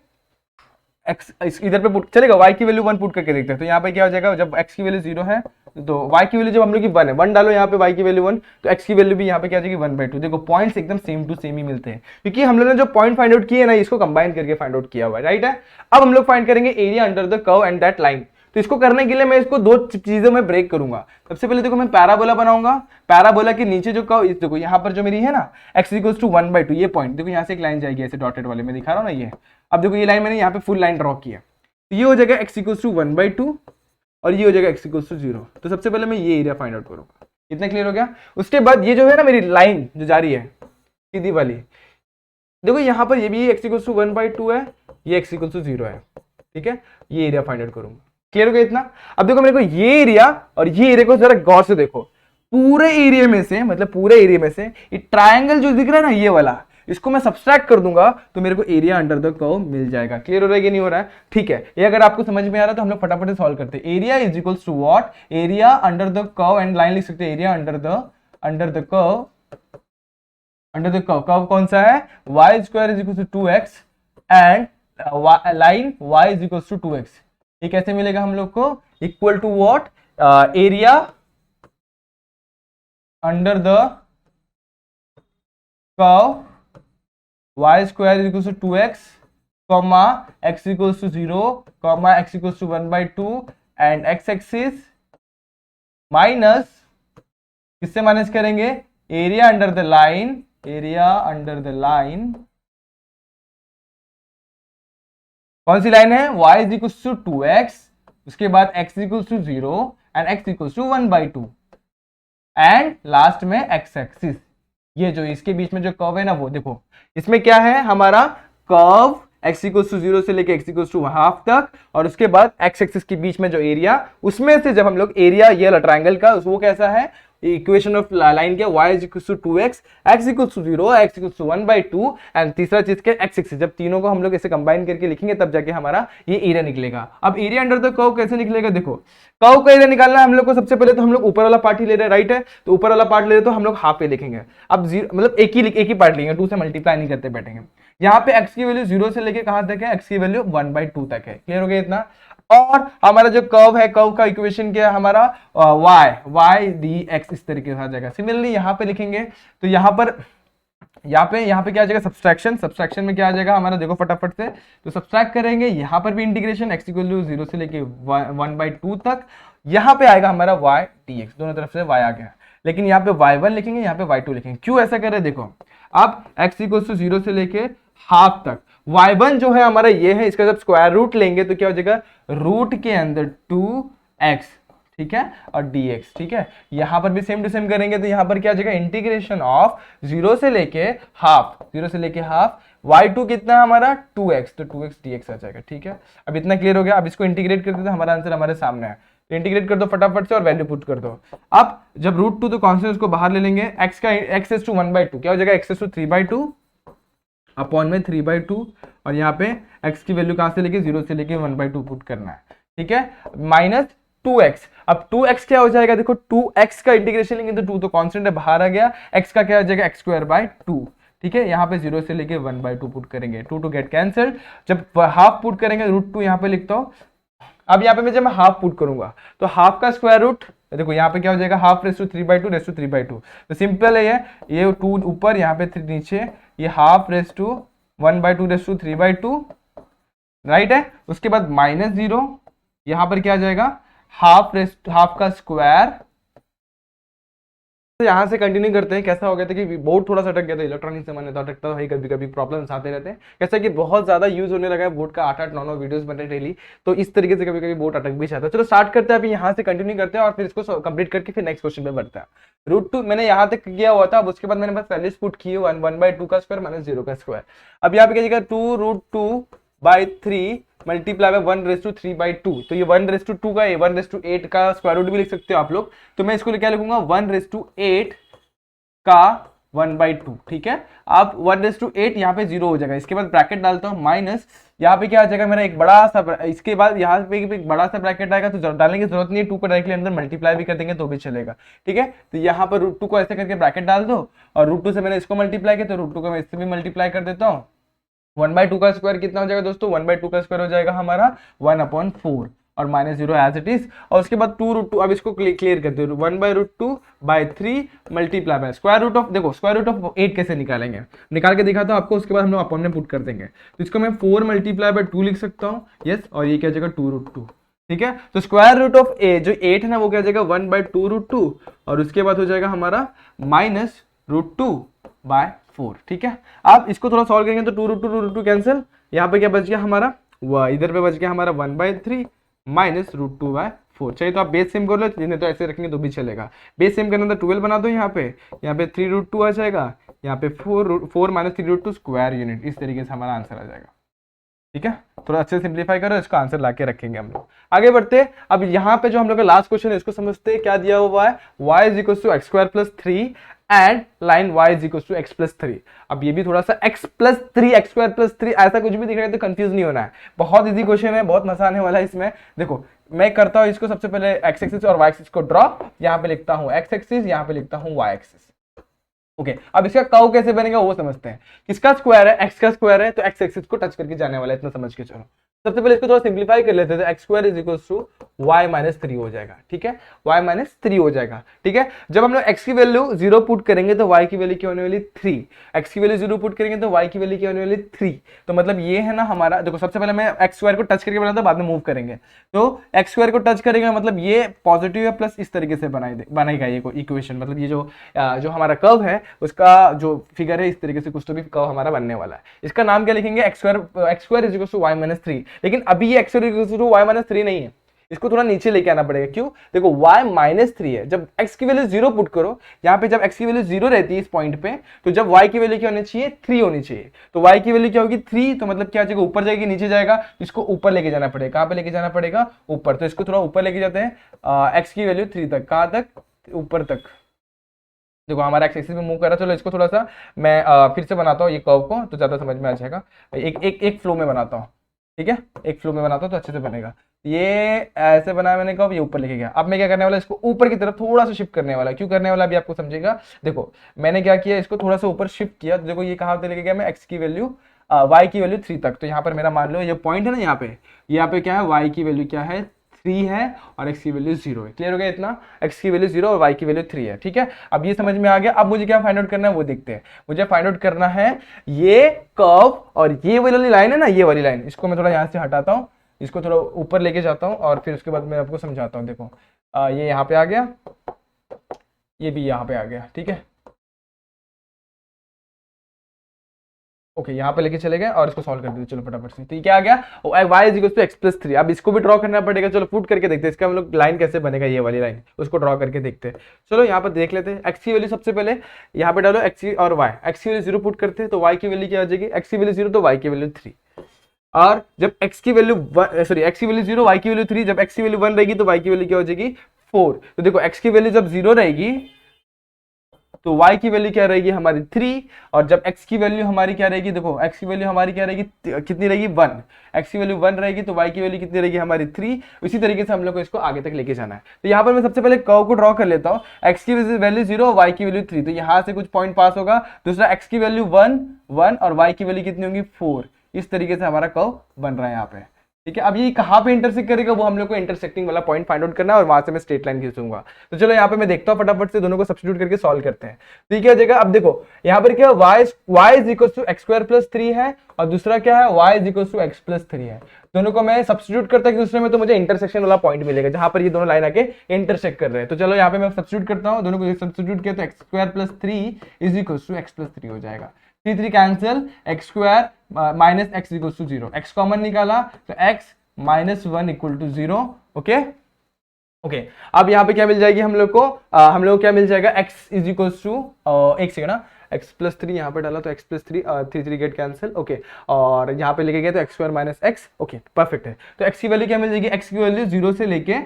x इधर पे पुट चलेगा, y की वैल्यू 1 पुट करके देखते हैं, तो यहाँ पे क्या हो जाएगा, जब x की वैल्यू 0 है तो y की वैल्यू जब हम लोग की 1 है, 1 डालो यहाँ पे y की वैल्यू 1, तो x की वैल्यू भी यहाँ पे क्या आ जाएगी 1/2। देखो पॉइंट्स एकदम सेम टू सेम ही मिलते हैं, क्योंकि हम लोग ने जो पॉइंट फाइंड आउट किए ना, इसको कंबाइन करके फाइंड आउट किया हुआ है, राइट है। अब हम लोग फाइंड करेंगे area under the curve and that line. तो इसको करने के लिए मैं इसको दो चीजों में ब्रेक करूंगा। सबसे पहले देखो मैं पैराबोला बनाऊंगा, पैराबोला के नीचे जो कर्व, देखो यहाँ पर जो मेरी है ना x इक्वल्स टू 1/2, ये पॉइंट देखो, यहाँ से एक लाइन जाएगी ऐसे डॉटेड वाले में दिखा रहा हूँ ना ये। अब देखो ये लाइन मैंने यहाँ पे फुल लाइन ड्रॉ किया, तो ये हो जाएगा x इक्वल्स टू 1/2 और ये हो जाएगा x इक्वल्स टू 0। तो सबसे पहले मैं ये एरिया फाइंड आउट करूंगा। इतना क्लियर हो गया। उसके बाद ये जो है ना मेरी लाइन जो जा रही है सीधी वाली, देखो यहाँ पर ये भी x इक्वल्स टू 1/2 है, ये x इक्वल्स टू 0 है। ठीक है, ये एरिया फाइंड आउट करूंगा। क्लियर हो गया इतना। अब देखो मेरे को ये एरिया और ये एरिया को जरा गौर से देखो, पूरे एरिया में से, मतलब पूरे एरिया में से ये ट्रायंगल जो दिख रहा है ना ये वाला, इसको मैं सब्सट्रैक्ट कर दूंगा तो मेरे को एरिया अंडर द कर्व मिल जाएगा। क्लियर हो रहा है कि नहीं हो रहा है। ठीक है, ये अगर आपको समझ में आ रहा है तो हम लोग फटाफट से सॉल्व करते हैं। Area is equals to what, area under the curve, and line लिख सकते हैं area under the curve under the curve, curve कौन सा है, y square is equal to 2x and line y is equal to 2x। ये कैसे मिलेगा हम लोग को, equal to what, area under the curve y square is equal to 2x comma x equals to 0 comma x equals to 1/2 and x axis minus, किससे माइनस करेंगे, area under the line, area under the line, कौन सी लाइन है, y is equals to 2x, उसके बाद x equals to 0 and x equals to 1/2 and last में x एक्सिस। ये जो इसके बीच में जो कर्व है ना, वो देखो इसमें क्या है हमारा कर्व x इक्वल्स टू 0 से लेके x इक्वल्स टू हाफ तक, और उसके बाद x एक्सिस के बीच में जो एरिया, उसमें से जब हम लोग एरिया ये ट्रायंगल का, वो कैसा है, इक्वेशन ऑफ लाइन के y is equal to 2x, x equals to 0, x equals to 1/2 and तीसरा चीज के x एक्सिस। जब तीनों को हम लोग ऐसे कंबाइन करके लिखेंगे तब जाके हमारा ये एरिया निकलेगा। अब एरिया अंडर द कर्व कैसे निकलेगा, देखो कर्व का एरिया निकालना है हम लोग को, सबसे पहले तो हम लोग ऊपर वाला पार्ट ही ले रहे हैं, राइट है, तो ऊपर वाला पार्ट ले रहे तो हम लोग हाफ पे लिखेंगे। अब मतलब एक ही पार्ट लेंगे, 2 से मल्टीप्लाई नहीं करते बैठेंगे। यहाँ पे x की वैल्यू 0 से लेके कहां तक है, x की वैल्यू 1/2 तक है, क्लियर हो गया इतना। और हमारा जो कर्व है, कर्व का इक्वेशन क्या है हमारा, y dx इस तरीके से आ जाएगा। सिमिलरली यहाँ पे लिखेंगे तो यहाँ पे क्या आ जाएगा, सब्सट्रैक्शन में क्या आ जाएगा हमारा, देखो फटाफट से, तो सब्सट्रैक्ट करेंगे, यहाँ पर भी इंटीग्रेशन x इक्वल टू 0 से लेके 1/2 तक, यहाँ पे आएगा हमारा y dx, दोनों तरफ से y आ गया, लेकिन यहाँ पे y1 लिखेंगे, यहाँ पे y2 लिखेंगे। क्यों ऐसा कर रहे हैं, देखो अब x इक्वल टू 0 से लेके हाफ तक, y1 जो है हमारा ये है, इसका जब स्क्वायर रूट लेंगे तो क्या हो जाएगा, रूट के अंदर 2x, ठीक है, और dx, ठीक है। यहां पर भी सेम टू सेम करेंगे तो यहां पर क्या आ जाएगा, इंटीग्रेशन ऑफ 0 से लेके हाफ, y2 कितना है हमारा 2x, तो 2x dx आ जाएगा, ठीक है। अब इतना क्लियर हो गया। अब इसको इंटीग्रेट करते तो हमारा आंसर हमारे सामने है, तो इंटीग्रेट कर दो फटाफट से और वैल्यू पुट कर दो। अब जब √2 तो कॉन्स्टेंट को बाहर ले लेंगे, x is to 1/2 क्या हो जाएगा, x is to 3/2 अपॉन में 3/2, और यहाँ पे x की वैल्यू कहां से लेके 0 से लेके 1/2 पुट करना है, ठीक है, माइनस 2x। अब 2x क्या हो जाएगा, देखो 2x का इंटीग्रेशन लेंगे तो 2 तो कांस्टेंट है, बाहर आ गया, x का क्या हो जाएगा, x²/2, ठीक है। यहाँ पे 0 से लेके 1/2 पुट करेंगे, 2 गेट कैंसिल्ड। जब हाफ पुट करेंगे, √2 यहाँ पे लिखता हूँ। अब यहाँ पे जब मैं हाफ पुट करूंगा तो हाफ का स्क्वायर रूट, देखो यहाँ पे क्या हो जाएगा, हाफ रेस टू 3/2 तो सिंपल है ये 2 ऊपर, यहाँ पे 3 नीचे, ये हाफ रेस टू 1/2 3/2, राइट है। उसके बाद -0, यहाँ पर क्या आ जाएगा, हाफ का स्क्वायर। तो यहाँ से कंटिन्यू करते हैं। कैसा हो गया था कि बोर्ड थोड़ा सा अटक गया था, इलेक्ट्रॉनिक से मैंने तो अटकता है, कभी कभी प्रॉब्लम्स आते रहते हैं। कैसा कि बहुत ज्यादा यूज होने लगा है बोर्ड का, 8-8 9-9 वीडियोस बन रहे डेली, तो इस तरीके से कभी कभी बोर्ड अटक भी जाता है। चलो स्टार्ट करते हैं, अभी यहाँ से कंटिन्यू करते हैं और फिर इसको कंप्लीट करके फिर नेक्स्ट क्वेश्चन पे बढ़ते हैं। √2 मैंने यहाँ तक किया हुआ था, अब उसके बाद मैंने बस वैल्यूज पुट किए 1/2 का स्क्वायर माइनस 0 का स्क्वायर। अब यहाँ पे क्या जाएगा, 2√2/3 मल्टीप्लाई बाय 1/3/2, तो ये 1/2 का 1/8 का स्क्वायर रूट भी लिख सकते हो आप लोग। तो मैं इसको क्या लिखूंगा, 1/8 का 1/2, ठीक है। अब 1/8 यहाँ पे 0 हो जाएगा, इसके बाद ब्रैकेट डालता हूँ माइनस, यहाँ पे क्या आ जाएगा मेरा एक बड़ा सा, इसके बाद यहाँ पे एक बड़ा सा ब्रैकेट आएगा, तो डालने की जरूरत नहीं है, 2 को डायरेक्टली अंदर मल्टीप्लाई भी कर देंगे तो भी चलेगा, ठीक है। तो यहाँ पर √2 को ऐसे करके ब्रैकेट डाल दो, और √2 से मैंने इसको मल्टीप्लाई किया, तो √2 को मैं इससे भी मल्टीप्लाई कर देता हूँ। 1/2 का स्क्वायर कितना हो जाएगा दोस्तों, 1/2 का स्क्वायर हो जाएगा हमारा 1/4 और -0 एज इट इज। और उसके बाद 2√2, अब इसको क्लियर करते हैं, 1/√2/3 multiply by square root of, देखो स्क्वायर रूट ऑफ 8 कैसे निकालेंगे, निकाल के दिखाता हूं आपको, उसके बाद हम लोग अपॉन में पुट कर देंगे। तो इसको मैं 4 मल्टीप्लाई बाय 2 लिख सकता हूँ, यस, और ये क्या हो जाएगा 2√2, ठीक है। तो स्क्वायर रूट ऑफ ए जो 8 है ना, वो क्या हो जाएगा 1/2√2, और उसके बाद हो जाएगा हमारा -√2/4, ठीक है। अब इसको थोड़ा सॉल्व करेंगे तो 2√2 कैंसिल, यहाँ पे क्या बच गया हमारा, इधर पे बच गया हमारा 1/3 -√2/4। चाहिए तो आप बेस सेम कर लो, नहीं तो ऐसे रखेंगे तो भी चलेगा। बेस सेम करना तो 12 बना दो, यहाँ पे 3√2 आ जाएगा, यहाँ पे 4 - 3√2 स्क्वायर यूनिट, इस तरीके से हमारा आंसर आ जाएगा, ठीक है। थोड़ा अच्छे से सिंप्लीफाई करो, इसका आंसर लाके रखेंगे हम लोग। आगे बढ़ते, अब यहाँ पे जो हम लोग का लास्ट क्वेश्चन है इसको समझते हैं। क्या दिया हुआ है, y = x² + 3 and line y = x + 3। अब ये भी थोड़ा सा x + 3 x² + 3 ऐसा कुछ भी दिख रहा है तो कंफ्यूज नहीं होना है, बहुत इजी क्वेश्चन है, बहुत मजा आने वाला है इसमें। देखो मैं करता हूँ इसको, सबसे पहले x एक्सिस और y एक्सिस को ड्रॉ, यहाँ पे लिखता हूँ x एक्सिस, यहाँ पे लिखता हूँ y एक्सिस, ओके अब इसका कर्व कैसे बनेगा वो समझते हैं। किसका स्क्वायर है, एक्स का स्क्वायर है, तो एक्स एक्सिस को टच करके जाने वाला है, इतना समझ के चलो। सबसे पहले इसको थोड़ा सिंप्लीफाई कर लेते हैं, तो x square is equal to y minus 3 हो जाएगा, ठीक है, वाई माइनस 3 हो जाएगा, ठीक है। जब हम लोग एक्स की वैल्यू 0 पुट करेंगे तो वाई की वैल्यू क्या होने वाली 3, एक्स की वैल्यू 0 पुट करेंगे तो वाई की वैल्यू क्या होने वाली 3। तो मतलब ये है ना हमारा, देखो सबसे पहले मैं एक्स स्क्वायर को टच करके बनाता हूं, बाद में मूव करेंगे। तो एक्स स्क्वायर को टच करेंगे मतलब ये पॉजिटिव है प्लस इस तरीके से बनाएगा ये इक्वेशन, मतलब ये जो हमारा कर्व है उसका जो फिगर है इस तरीके से कुछ तो भी कर्व हमारा बनने वाला है। इसका नाम क्या लिखेंगे, x square is equal to y minus 3। लेकिन अभी ये x square is equal to y minus 3 नहीं है, इसको थोड़ा नीचे लेके आना पड़ेगा। क्यों, देखो y माइनस 3 है, जब x की वैल्यू 0 पुट करो यहाँ पे, जब x की वैल्यू 0 रहती है इस पॉइंट पे, तो जब y की वैल्यू क्या होनी चाहिए 3 होनी चाहिए। तो y की वैल्यू क्या होगी 3, तो मतलब क्या जाएगा, ऊपर जाएगी नीचे जाएगा, इसको ऊपर लेके जाना पड़ेगा। कहां पे लेके जाना पड़ेगा, ऊपर। तो इसको थोड़ा ऊपर लेके जाते हैं, x की वैल्यू 3 तक, कहां तक, ऊपर तक। देखो हमारा एक्स एक्सिस में मूव कर रहा है। चलो इसको थोड़ा सा मैं फिर से बनाता हूँ ये कर्व को, तो ज्यादा समझ में आ जाएगा। एक फ्लो में बनाता हूँ, ठीक है, एक फ्लो में बनाता हूँ तो अच्छे से बनेगा। ये ऐसे बनाया मैंने कर्व, ये ऊपर लेके गया। अब मैं क्या करने वाला, इसको ऊपर की तरफ थोड़ा सा शिफ्ट करने वाला। क्यों करने वाला अभी आपको समझेगा। देखो मैंने क्या किया, इसको थोड़ा सा ऊपर शिफ्ट किया, तो देखो ये कहाँ पे लेके गया मैं, एक्स की वैल्यू वाई की वैल्यू 3 तक। तो यहाँ पर मेरा मान लो ये पॉइंट है ना, यहाँ पे क्या है, वाई की वैल्यू क्या है 3 है और x की वैल्यू 0 है। क्लियर हो गया इतना, x की वैल्यू 0 और y की वैल्यू 3 है, ठीक है। अब ये समझ में आ गया। अब मुझे क्या फाइंड आउट करना है वो देखते हैं। मुझे फाइंड आउट करना है ये कर्व और ये वाली लाइन है ना, ये वाली लाइन, इसको मैं थोड़ा यहाँ से हटाता हूँ, इसको थोड़ा ऊपर लेके जाता हूँ और फिर उसके बाद मैं आपको समझाता हूँ। देखो ये यहाँ पे आ गया, ये भी यहाँ पे आ गया, ठीक है। ओके यहाँ पे लेके चले गए और इसको सॉल्व कर दिया। चलो फटाफट से, तो ये क्या आ गया, y is equal to x plus 3। अब इसको भी ड्रॉ करना पड़ेगा। चलो पुट करके देखते हैं इसका हम लोग लाइन कैसे बनेगा, ये वाली लाइन, उसको ड्रॉ करके देखते हैं। चलो यहाँ पर देख लेते हैं। x की वैल्यू सबसे पहले यहाँ पे डालो, x और y, x की वैल्यू 0 पुट करते हैं तो y की वैल्यू क्या आ जाएगी, x की वैल्यू 0 तो y की वैल्यू 3। और जब x की वैल्यू x की वैल्यू 0 y की वैल्यू 3, जब x की वैल्यू 1 रहेगी तो y की वैल्यू क्या हो जाएगी 4। तो देखो x की वैल्यू जब 0 रहेगी तो y की वैल्यू क्या रहेगी हमारी 3, और जब x की वैल्यू हमारी क्या रहेगी, देखो x की वैल्यू हमारी क्या रहेगी, कितनी रहेगी 1, x की वैल्यू 1 रहेगी तो y की वैल्यू कितनी रहेगी हमारी 3। इसी तरीके से हम लोग को इसको आगे तक लेके जाना है। तो यहाँ पर मैं सबसे पहले कर्व को ड्रॉ कर लेता हूँ, x की वैल्यू 0 और y की वैल्यू 3, तो यहाँ से कुछ पॉइंट पास होगा। दूसरा x की वैल्यू 1 1 और y की वैल्यू कितनी होगी 4। इस तरीके से हमारा कर्व बन रहा है यहाँ पे, ठीक है। अब ये कहाँ पे इंटरसेक्ट करेगा वो हम लोग को इंटरसेक्टिंग वाला पॉइंट फाइंड आउट करना है और वहां से मैं स्ट्रेट लाइन खींचूंगा। तो चलो यहाँ पे मैं देखता हूँ फटाफट से, दोनों को सब्स्टिट्यूट करके सॉल्व करते हैं। तो ये क्या हो जाएगा, अब देखो यहाँ पर क्या y is equal to x square plus 3 है और दूसरा क्या है y is equal to x plus 3 है। दोनों को मैं सब्स्टिट्यूट करता हूँ दूसरे में, तो मुझे इंटरसेक्शन वाला पॉइंट मिलेगा जहां पर ये दोनों लाइन आके इंटरसेक्ट कर रहे हैं। तो चलो यहाँ पे मैं सब्स्टिट्यूट करता हूँ, दोनों को सब्स्टिट्यूट किया तो x square plus 3 is equal to x plus 3 हो जाएगा। 3 3 cancel, x square minus x equal to 0, x common निकाला तो x minus 1 equal to 0। Okay okay अब यहाँ पे क्या मिल जाएगी हम लोग को, हम लोग को क्या मिल जाएगा, x इज इक्वल टू, एक सेकंड ना, x प्लस 3 यहाँ पे डाला तो x plus 3, 3 3 get cancel. Okay और यहाँ पे लेके गए तो x square minus x. Okay perfect है। तो x की वैल्यू क्या मिल जाएगी, x की वैल्यू 0 से लेके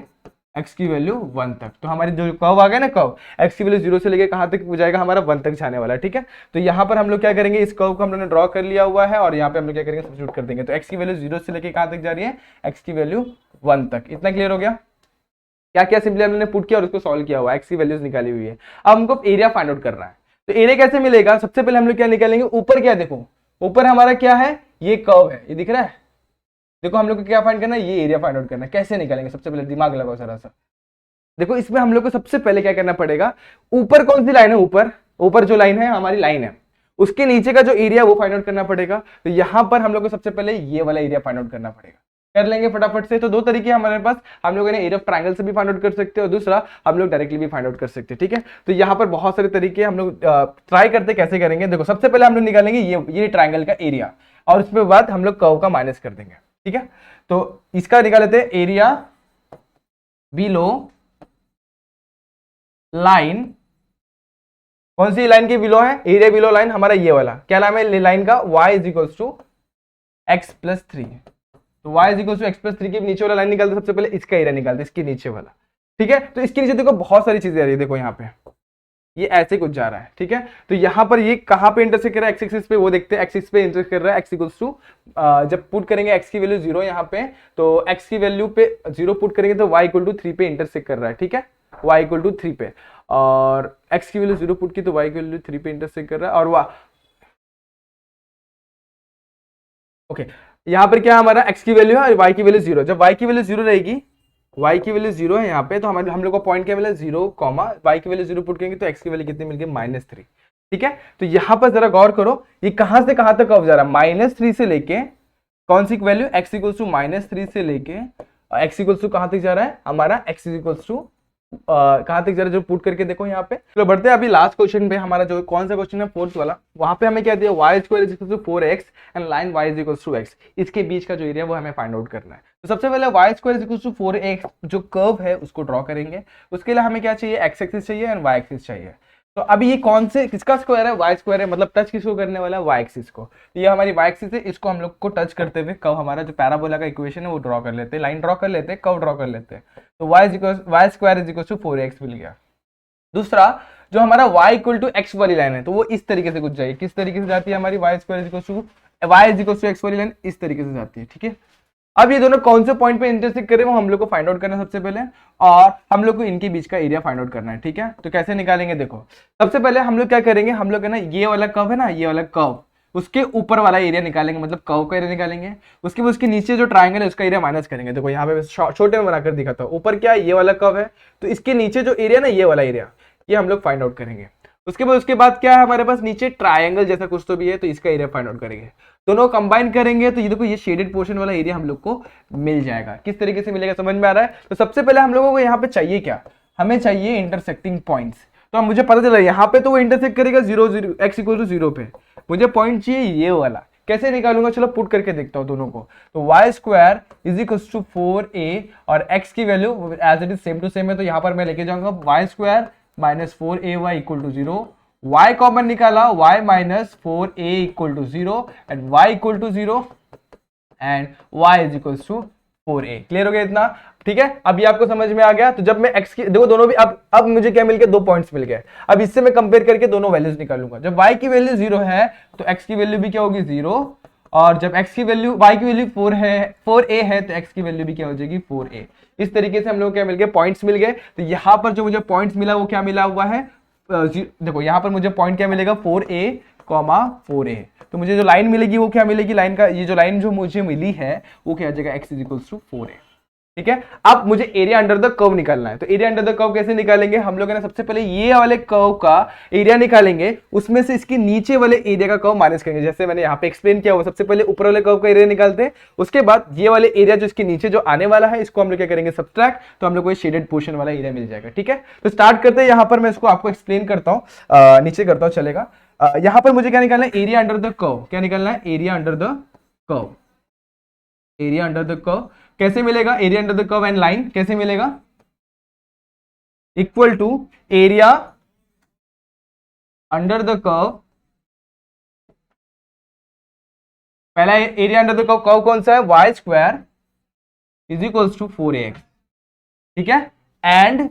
x की वैल्यू 1 तक। तो हमारी जो कर्व आ गया ना, कर्व x की वैल्यू 0 से लेके कहां तक हो जाएगा हमारा 1 तक जाने वाला है, ठीक है। तो यहाँ पर हम लोग क्या करेंगे, इस कर्व को हम लोगों ने ड्रॉ कर लिया हुआ है और यहाँ पे हम लोग क्या करेंगे, सब्स्टिट्यूट कर देंगे। तो x की वैल्यू 0 से लेके कहां तक जा रही है, x की वैल्यू 1 तक। इतना क्लियर हो गया। क्या क्या सिंपली हमने पुट किया और उसको सॉल्व किया हुआ, x की वैल्यूज निकाली हुई है। अब हमको एरिया फाइंड आउट करना है। तो एरिया कैसे मिलेगा, सबसे पहले हम लोग क्या निकालेंगे, ऊपर क्या, देखो ऊपर हमारा क्या है, ये कर्व है, ये दिख रहा है। देखो हम लोग को क्या फाइंड करना है, ये एरिया फाइंड आउट करना है। कैसे निकालेंगे, सबसे पहले दिमाग लगाओ जरा सा। देखो इसमें हम लोग को सबसे पहले क्या करना पड़ेगा, ऊपर कौन सी लाइन है, ऊपर जो लाइन है हमारी लाइन है, उसके नीचे का जो एरिया वो फाइंड आउट करना पड़ेगा। तो यहां पर हम लोग को सबसे पहले ये वाला एरिया फाइंड आउट करना पड़ेगा। कर लेंगे फटाफट से। तो दो तरीके हमारे पास, हम लोग एरिया ऑफ ट्रायंगल से भी फाइंड आउट कर सकते हैं और दूसरा हम लोग डायरेक्टली भी फाइंड आउट कर सकते हैं, ठीक है। तो यहाँ पर बहुत सारे तरीके हम लोग ट्राई करते, कैसे करेंगे। देखो सबसे पहले हम लोग निकालेंगे ये ट्रायंगल का एरिया और उसके बाद हम लोग कर्व का माइनस कर देंगे, ठीक है। तो इसका निकाल लेते हैं, एरिया बिलो लाइन, कौन सी लाइन के बिलो है, एरिया बिलो लाइन हमारा ये वाला, क्या नाम है लाइन का, y is equal to x plus 3। तो y is equal to x plus 3 के नीचे वाला लाइन निकालते, सबसे पहले इसका एरिया निकालते, इसके नीचे वाला, ठीक है। तो इसके नीचे देखो बहुत सारी चीजें आ रही है, देखो यहाँ पे ये ऐसे कुछ जा रहा है, ठीक है। तो यहाँ पर ये कहाँ पे इंटरसेक्ट कर रहा है, एक्स एक्सिस पे, वो देखते हैं। एक्स एक्सिस पे इंटरसेक्ट कर रहा है, एक्स इक्वल्स टू, जब पुट करेंगे एक्स की वैल्यू 0 यहाँ पे, तो एक्स की वैल्यू पे 0 पुट करेंगे तो y इक्वल टू 3 पे इंटरसेक्ट कर रहा है, ठीक है, y इक्वल टू 3 पे। और x की वैल्यू 0 पुट की तो y की वैल्यू 3 पे इंटरसेक्ट कर रहा है, और ओके यहाँ पर क्या हमारा x की वैल्यू है और y की वैल्यू 0। जब y की वैल्यू 0 रहेगी, y की वैल्यू 0 है यहाँ पे, तो हमारे हम लोग का पॉइंट क्या मिला 0 कॉमा y की वैल्यू 0 पुट करेंगे तो x की वैल्यू कितनी मिल गई -3। ठीक है, तो यहाँ पर जरा गौर करो, ये कहां से कहां तक कब जा रहा है, -3 से लेके कौन सी वैल्यू x इक्वल्स टू -3 से लेके x इक्वल्स टू कहां तक जा रहा है हमारा x इक्वल्स टू कहां तक जा रहा है, जो पुट करके देखो यहाँ पे। तो बढ़ते हैं अभी लास्ट क्वेश्चन पे, हमारा जो कौन सा क्वेश्चन है फोर्थ वाला, वहां पे हमें क्या दिया y square is equal to 4x and line y is equal to x, इसके बीच का जो एरिया वो हमें फाइंड आउट करना है। तो सबसे पहले y square is equal to 4x जो कर्व है उसको ड्रॉ करेंगे। उसके लिए हमें क्या चाहिए, x एक्सिस चाहिए एंड y एक्सिस चाहिए। तो अभी ये कौन से किसका स्क्वायर है, y स्क्वायर है, मतलब टच किसको करने वाला है, y एक्सिस को। तो ये हमारी y एक्सिस है, इसको हम लोग को टच करते हुए कर्व, हमारा जो पैराबोला का इक्वेशन है वो ड्रॉ कर लेते हैं, लाइन ड्रॉ कर लेते हैं, कर्व ड्रॉ कर लेते हैं। तो y square is equal to 4x मिल गया। दूसरा जो हमारा y इक्वल टू x वाली लाइन है, तो वो इस तरीके से कुछ जाएगी, किस तरीके से जाती है हमारी y square is equal to x वाली लाइन, इस तरीके से जाती है। ठीक है, अब ये दोनों कौन से पॉइंट पे इंटरसेक्ट करें वो हम लोग को फाइंड आउट करना है सबसे पहले, और हम लोग को इनके बीच का एरिया फाइंड आउट करना है। ठीक है, तो कैसे निकालेंगे, देखो सबसे पहले हम लोग क्या करेंगे, हम लोग है ना ये वाला कर्व है ना, ये वाला कर्व, उसके ऊपर वाला एरिया निकालेंगे, मतलब कर्व का एरिया निकालेंगे। उसके बाद उसके नीचे जो ट्रायंगल है उसका एरिया माइनस करेंगे। देखो यहाँ पे छोटे में बनाकर दिखाता हूँ, ऊपर क्या है ये वाला कर्व है, तो इसके नीचे जो एरिया ना ये वाला एरिया, ये हम लोग फाइंड आउट करेंगे। उसके बाद क्या है हमारे पास नीचे ट्रायंगल जैसा कुछ तो भी है, तो इसका एरिया फाइंड आउट करेंगे। दोनों कंबाइन करेंगे तो ये देखो ये शेडेड पोर्शन वाला एरिया हम लोग को मिल जाएगा। किस तरीके से मिलेगा समझ में आ रहा है। तो सबसे पहले हम लोगों को यहाँ पे चाहिए क्या, हमें चाहिए इंटरसेक्टिंग पॉइंट्स। तो मुझे पता चला यहाँ पे तो वो इंटरसेक्ट करेगा 0 x इक्वल टू 0 पे, मुझे पॉइंट चाहिए ये वाला। कैसे निकालूंगा, चलो पुट करके देखता हूँ दोनों को। तो y square is equal to 4a और x की value as it is same to same है, तो यहाँ पर मैं लेके जाऊंगा y square minus 4ay equal to 0, y common निकाला, y minus 4a equal to 0 and y equal to 0 and y is equal to 4a। Clear हो गया इतना, ठीक है। अब ये आपको समझ में आ गया। तो जब मैं x की देखो दोनों भी अब मुझे क्या मिल गया, 2 पॉइंट्स मिल गए। अब इससे मैं कंपेयर करके दोनों वैल्यूज निकालूंगा। जब y की वैल्यू 0 है तो x की वैल्यू भी क्या होगी 0, और जब x की वैल्यू y की वैल्यू 4a है तो x की वैल्यू भी क्या हो जाएगी 4a। इस तरीके से हम लोग क्या मिल गए, पॉइंट्स मिल गए। तो यहाँ पर जो मुझे पॉइंट्स मिला वो क्या मिला हुआ है, देखो यहाँ पर मुझे पॉइंट क्या मिलेगा 4a, 4a। तो मुझे जो लाइन मिलेगी वो क्या मिलेगी, लाइन का ये जो लाइन जो मुझे मिली है वो क्या आ जाएगा x is equal to 4a। ठीक है, अब मुझे एरिया अंडर द कर्व निकालना है। तो एरिया अंडर द कर्व कैसे निकालेंगे, हम लोग है ना सबसे पहले ये वाले कर्व का एरिया निकालेंगे, उसमें से इसके नीचे वाले एरिया का कर्व माइनस करेंगे। जैसे मैंने यहाँ पे एक्सप्लेन किया हुआ, सबसे पहले ऊपर वाले कर्व का एरिया निकालते हैं, उसके बाद ये वाले एरिया जो इसके नीचे जो आने वाला है इसको हम लोग क्या करेंगे सब्ट्रैक्ट, तो हम लोग को शेडेड पोर्शन वाला एरिया मिल जाएगा। ठीक है, तो स्टार्ट करते हैं। यहाँ पर मैं इसको आपको एक्सप्लेन करता हूँ, नीचे करता हूँ चलेगा। यहाँ पर मुझे क्या निकालना है, एरिया अंडर द कर्व। क्या निकालना है, area under the curve. Area under the curve कैसे मिलेगा, area under the curve and line कैसे मिलेगा, equal to area under the curve. पहला एरिया अंडर द कर्व कौन सा है, y square is equal to 4ax। ठीक है, एंड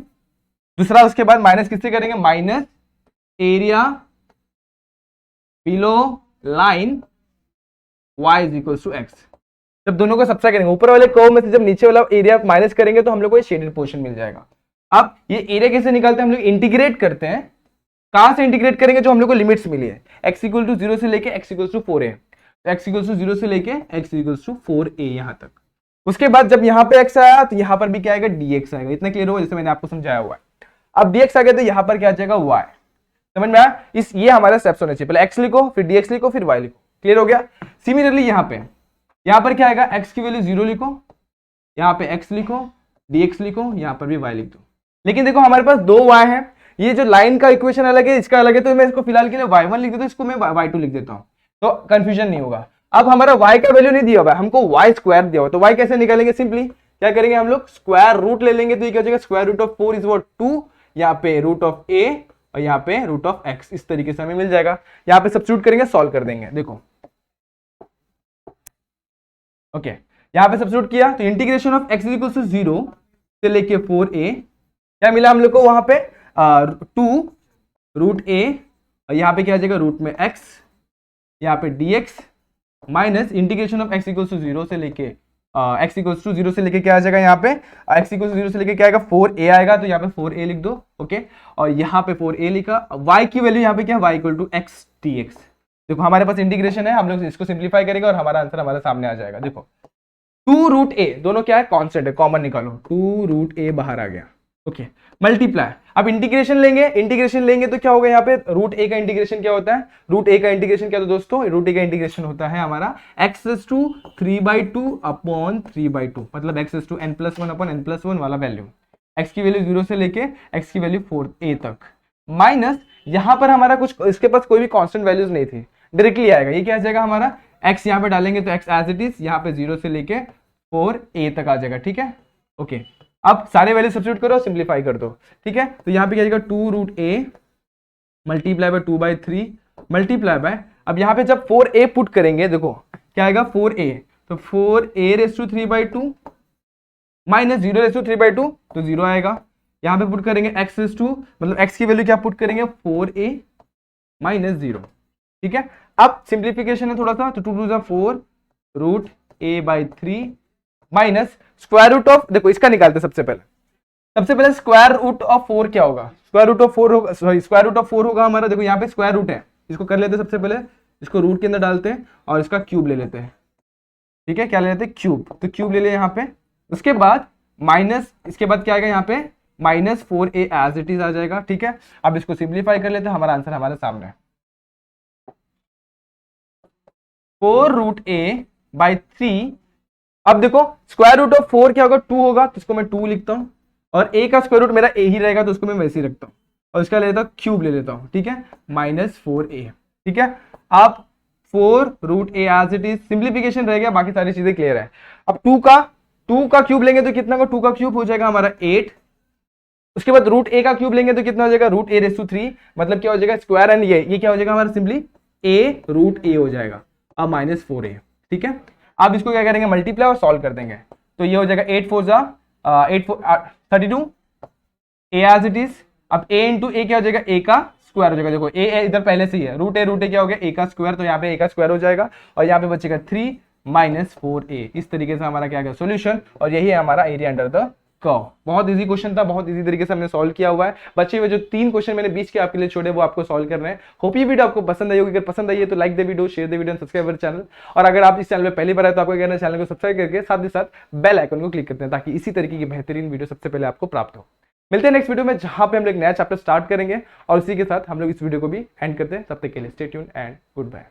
दूसरा उसके बाद माइनस किससे करेंगे, minus area below line y is equal to x। जब दोनों को सबसे करेंगे, ऊपर वाले कर्व में से जब नीचे वाला एरिया माइनस करेंगे तो हम लोग को ये शेडेड पोर्शन मिल जाएगा। अब ये एरिया कैसे निकालते हैं, हम लोग इंटीग्रेट करते हैं। कहां से इंटीग्रेट करेंगे, जो हम लोग को लिमिट्स मिली है, x इक्वल टू 0 से लेके x equal to 4a, x equal to 0 से लेके x इक्वल टू 4a यहां तक। उसके बाद जब यहाँ पे x आया तो यहाँ पर भी क्या आएगा, dx आएगा। इतना क्लियर होगा जैसे मैंने आपको समझाया हुआ है। अब dx आ गया तो यहाँ पर क्या आ जाएगा y। समझ में आया, इस ये हमारा स्टेप्स होने चाहिए, पहले x लिखो फिर dx लिखो फिर y लिखो। क्लियर हो गया। सिमिलरली यहाँ पर क्या आएगा, x की वैल्यू 0 लिखो, यहाँ पे x लिखो, dx लिखो, यहाँ पर भी y लिख दो। लेकिन देखो हमारे पास 2 y है, ये जो लाइन का इक्वेशन अलग है इसका अलग है, तो मैं इसको फिलहाल के लिए y1 लिख देता हूँ, इसको मैं y2 लिख देता हूँ, तो कंफ्यूजन नहीं होगा। अब हमारा y का वैल्यू नहीं दिया हुआ है, हमको y स्क्वायर दिया हुआ, तो y कैसे निकालेंगे, सिंपली क्या करेंगे हम लोग स्क्वायर रूट ले लेंगे। तो ये क्या हो जाएगा, square root of 4 is what 2, यहाँ पे रूट ऑफ a और यहाँ पे रूट ऑफ x, इस तरीके से हमें मिल जाएगा। यहाँ पे सब्स्टिट्यूट करेंगे, सॉल्व कर देंगे। देखो ओके यहाँ पे सब्स्टिट्यूट किया तो integration of x equal to 0 से लेके 4a, क्या मिला हम लोग को वहां पे 2 रूट a, और यहाँ पे क्या आ जाएगा रूट में x, यहाँ पे dx minus integration of x equal to 0 से लेके एक्स इक्वल टू 0 से लेके क्या आ जाएगा यहाँ पे, एक्स इक्वल टू 0 से लेके क्या आएगा 4a आएगा, तो यहाँ पे 4a लिख दो। ओके, और यहाँ पे 4a लिखा, y की वैल्यू यहाँ पे क्या है, y equal to x dx। देखो हमारे पास इंटीग्रेशन है, हम लोग इसको सिंप्लीफाई करेंगे और हमारा आंसर हमारे सामने आ जाएगा। देखो 2√a दोनों क्या है, कांस्टेंट है, कॉमन निकालो, 2√a बाहर आ गया। ओके, मल्टीप्लाई, अब इंटीग्रेशन लेंगे, इंटीग्रेशन लेंगे तो क्या होगा यहाँ पे, रूट ए का इंटीग्रेशन क्या होता है, रूट ए का इंटीग्रेशन क्या होता है दोस्तों, रूट ए का इंटीग्रेशन होता है हमारा x टू 3/2 अपॉन 3/2, मतलब x to n+1 upon n+1 वाला वैल्यू, x की वैल्यू 0 से लेके x की वैल्यू 4a तक, माइनस यहाँ पर हमारा कुछ, इसके पास कोई भी कांस्टेंट वैल्यूज नहीं थी, डायरेक्टली आएगा, ये क्या आ जाएगा हमारा, x यहाँ पे डालेंगे तो x एज इट इज यहाँ पे 0 से लेके 4a तक आ जाएगा। ठीक है, ओके, अब सारे वैल्यू सब्स्टिट्यूट करो, सिंप्लीफाई कर दो। ठीक है, तो यहाँ पे क्या आएगा 2√a multiply by 2/3 multiply by, अब यहाँ पे जब 4a पुट करेंगे, देखो क्या आएगा 4a, तो 4a raise to 3/2 minus 0 raise to 3/2 तो 0 आएगा। यहाँ पे पुट करेंगे x रेस टू, मतलब x की वैल्यू क्या पुट करेंगे 4a माइनस 0। ठीक है, अब सिंप्लीफिकेशन है थोड़ा सा, तो 2 2 4√a/3 minus square root of, देखो इसका निकालते सबसे पहले स्क्वायर रूट ऑफ 4 क्या होगा, स्क्वायर रूट ऑफ 4 होगा, सॉरी स्क्वायर रूट ऑफ 4 होगा हमारा, देखो यहाँ पे स्क्वायर रूट है, इसको कर लेते हैं सबसे पहले, इसको रूट के अंदर डालते हैं और इसका क्यूब ले लेते हैं। ठीक है, क्या ले लेते हैं, क्यूब, तो क्यूब ले लिया यहाँ पे, उसके बाद माइनस, इसके बाद क्या आएगा यहाँ पे -4a एज इट इज आ जाएगा। ठीक है, अब इसको सिंप्लीफाई कर लेते हैं, हमारा आंसर हमारे सामने है 4√a/3। अब देखो स्क्वायर रूट ऑफ 4 क्या होगा, 2 होगा, तो इसको मैं 2 लिखता हूं, और a का स्क्वायर रूट मेरा a ही रहेगा, तो उसको मैं वैसे ही रखता हूं, और इसका ले लेता हूं क्यूब ले लेता हूं। ठीक है, -4a। ठीक है, अब 4√a as it is, simplification रह गया, बाकी सारी चीजें क्लियर है। अब 2 का क्यूब लेंगे तो कितना का, 2 का क्यूब हो जाएगा हमारा 8, उसके बाद √a का क्यूब लेंगे तो कितना हो जाएगा, √a�3, मतलब क्या हो जाएगा स्क्वायर, एंड ये क्या हो जाएगा हमारा सिंपली a√a हो जाएगा, अब -4a। ठीक है, अब इसको क्या करेंगे, मल्टीप्लाई और सॉल्व कर देंगे, तो ये हो जाएगा 8 4 32 a एज इट इज। अब a इंटू ए क्या हो जाएगा, a का स्क्वायर हो जाएगा, देखो a इधर पहले से ही है, √a क्या हो गया, a का स्क्वायर, तो यहाँ पे a का स्क्वायर हो जाएगा, और यहाँ पे बचेगा 3 -4a। इस तरीके से हमारा क्या गया सोल्यूशन, और यही है हमारा एरिया अंडर द कर्व। बहुत इजी क्वेश्चन था, बहुत इजी तरीके से हमने सॉल्व किया हुआ है। बचे हुए जो 3 क्वेश्चन मैंने बीच के आपके लिए छोड़े वो आपको सॉल्व करने हैं। होप ये वीडियो आपको पसंद आई होगी, अगर पसंद आई है तो like the video, share the video, subscribe our channel, और अगर आप इस चैनल पे पहली बार आए तो आपको कहना है चैनल को सब्सक्राइब करके साथ ही साथ बेल आइकन को क्लिक करते हैं, ताकि इसी तरीके की बेहतरीन वीडियो सबसे पहले आपको प्राप्त हो। मिलते हैं नेक्स्ट वीडियो में, जहां पे हम लोग नया चैप्टर स्टार्ट करेंगे, और इसी के साथ हम लोग इस वीडियो को भी एंड करते हैं। तब तक के लिए stay tuned and good bye.